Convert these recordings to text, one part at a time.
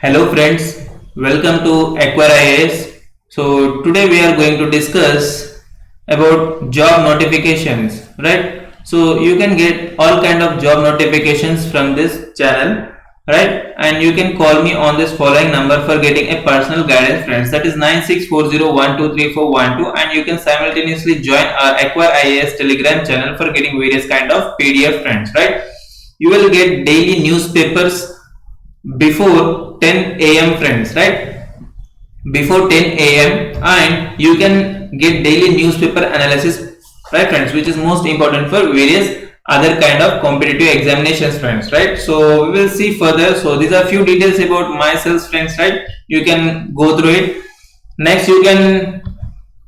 Hello friends, welcome to Acquire IAS. So today we are going to discuss about job notifications, right? So you can get all kind of job notifications from this channel, right? And you can call me on this following number for getting a personal guidance, friends. That is 9640123412, and you can simultaneously join our Acquire IAS Telegram channel for getting various kind of PDF, friends, right? You will get daily newspapers before 10 a.m. friends, right? Before 10 a.m. and you can get daily newspaper analysis, right friends, which is most important for various other kind of competitive examinations, friends, right? So we will see further. So these are few details about myself, friends, right? You can go through it. Next you can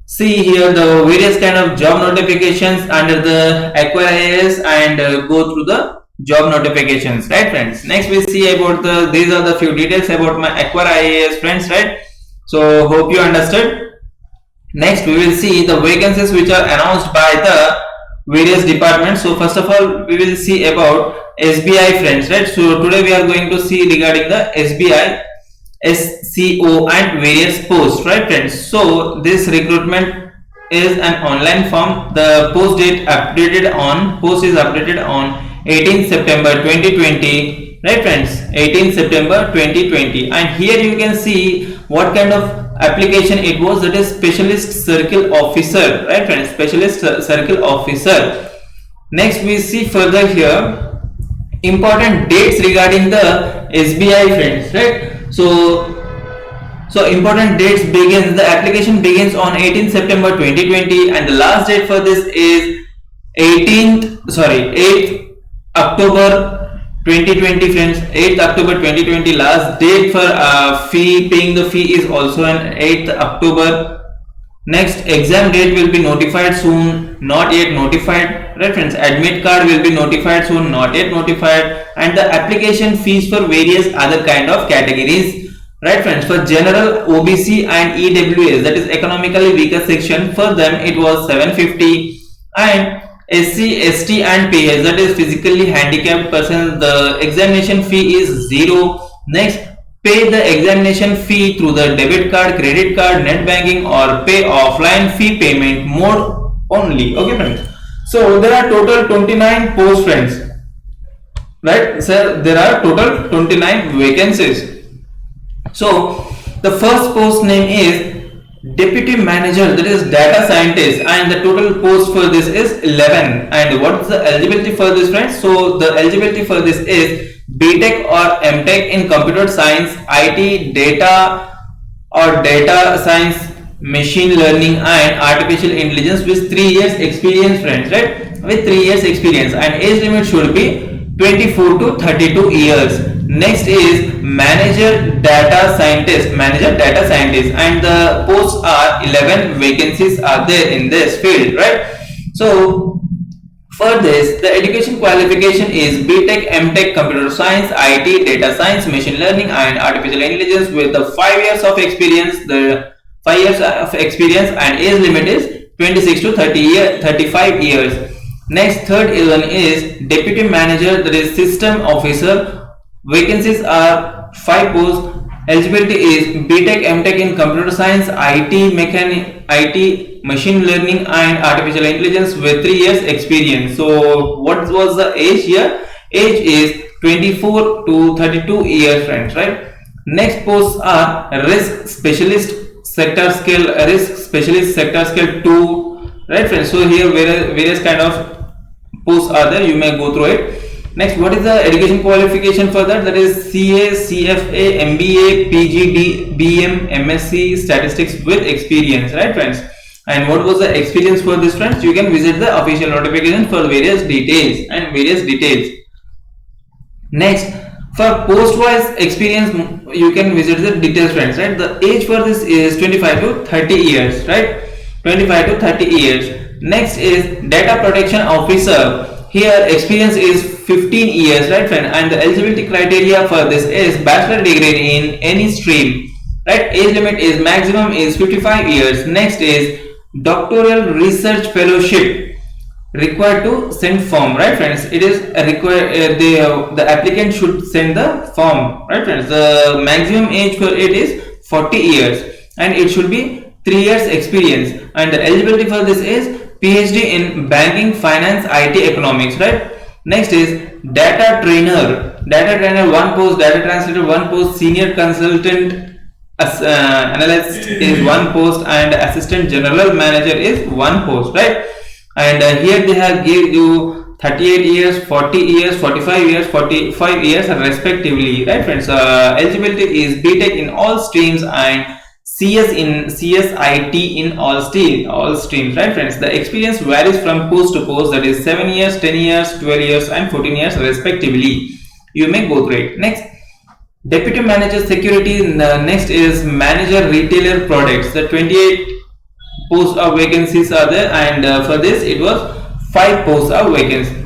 see here the various kind of job notifications under the Acquire IAS and go through the job notifications, right friends. Next we see about these are the few details about my Acquire IAS, friends, right? So hope you understood. Next we will see the vacancies which are announced by the various departments. So first of all we will see about SBI, friends, right? So today we are going to see regarding the SBI SCO and various posts, right friends. So this recruitment is an online form. The post is updated on 18th September 2020, right friends, 18th September 2020. And here you can see what kind of application it was, that is specialist circle officer, right friends, specialist circle officer. Next we see further here important dates regarding the SBI, friends, right? So important dates begins, the application begins on 18th September 2020 and the last date for this is 8th October 2020, friends. 8th October 2020 last date for paying the fee is also on 8th October. Next exam date will be notified soon, not yet notified, right friends. Admit card will be notified soon, not yet notified. And the application fees for various other kind of categories, right friends. For general, OBC and EWS, that is economically weaker section, for them it was 750, and SC, ST and PH, that is physically handicapped person, the examination fee is 0. Next, pay the examination fee through the debit card, credit card, net banking or pay offline fee payment mode only. Okay friends. So there are total 29 posts, friends, right? So there are total 29 vacancies. So the first post name is Deputy Manager, that is Data Scientist, and the total post for this is 11. And what is the eligibility for this, friends? So the eligibility for this is BTech or MTech in Computer Science, IT, Data or Data Science, Machine Learning and Artificial Intelligence with 3 years experience, friends, right? With 3 years experience, and age limit should be 24 to 32 years. Next is Manager Data Scientist, and the posts are 11 vacancies are there in this field, right? So for this, the education qualification is BTech, MTech, Computer Science, IT, Data Science, Machine Learning and Artificial Intelligence with the 5 years of experience. The 5 years of experience, and age limit is 26 to 35 years. Next, third one is Deputy Manager, that is System Officer. Vacancies are 5 posts. Eligibility is BTech, MTech in Computer Science, IT, Machine Learning and Artificial Intelligence with 3 years experience. So what was the age here? Age is 24 to 32 years, friends, right? Next posts are Risk Specialist Sector Scale 2, right friends. So here various kind of posts are there, you may go through it. Next, what is the education qualification for that? That is CA, CFA, MBA, PG, BM, MSc Statistics with experience, right friends. And what was the experience for this, friends? You can visit the official notification for various details. Next, for post-wise experience, you can visit the details, friends, right? The age for this is 25 to 30 years, right? 25 to 30 years. Next is Data Protection Officer. Here experience is 15 years, right friend, and the eligibility criteria for this is bachelor degree in any stream, right? Age limit is maximum is 55 years. Next is Doctoral Research Fellowship. required to send form, right friends? It is required, the applicant should send the form, right friends? The maximum age for it is 40 years and it should be 3 years experience, and the eligibility for this is PhD in banking, finance, IT, economics, right? Next is data trainer 1 post, data translator 1 post, senior consultant analyst is 1 post, and assistant general manager is 1 post, right? And here they have give you 38 years, 40 years, 45 years, 45 years respectively, right friends? Eligibility is BTech in all streams and CSIT in all streams, right friends? The experience varies from post to post, that is 7 years, 10 years, 12 years and 14 years respectively. You may go through it. Next, deputy manager security. Next is manager retailer products. The 28 posts of vacancies are there, and for this it was 5 posts of vacancies.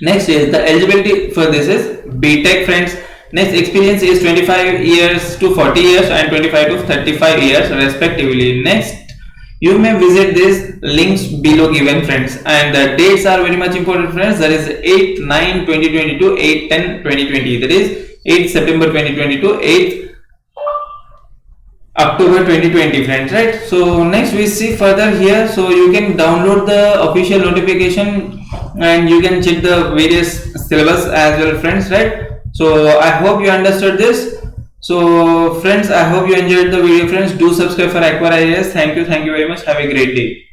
Next is the eligibility for this is BTech, friends. Next, experience is 25 years to 40 years and 25 to 35 years respectively. Next, you may visit these links below given, friends, and the dates are very much important, friends. That is 8/9/2022, 8/10/2020, that is 8 September 2022, 8 October 2020, friends, right? So next we see further here, so you can download the official notification and you can check the various syllabus as well, friends, right? So I hope you understood this. So friends, I hope you enjoyed the video, friends. Do subscribe for Acquire IAS. Thank you very much. Have a great day.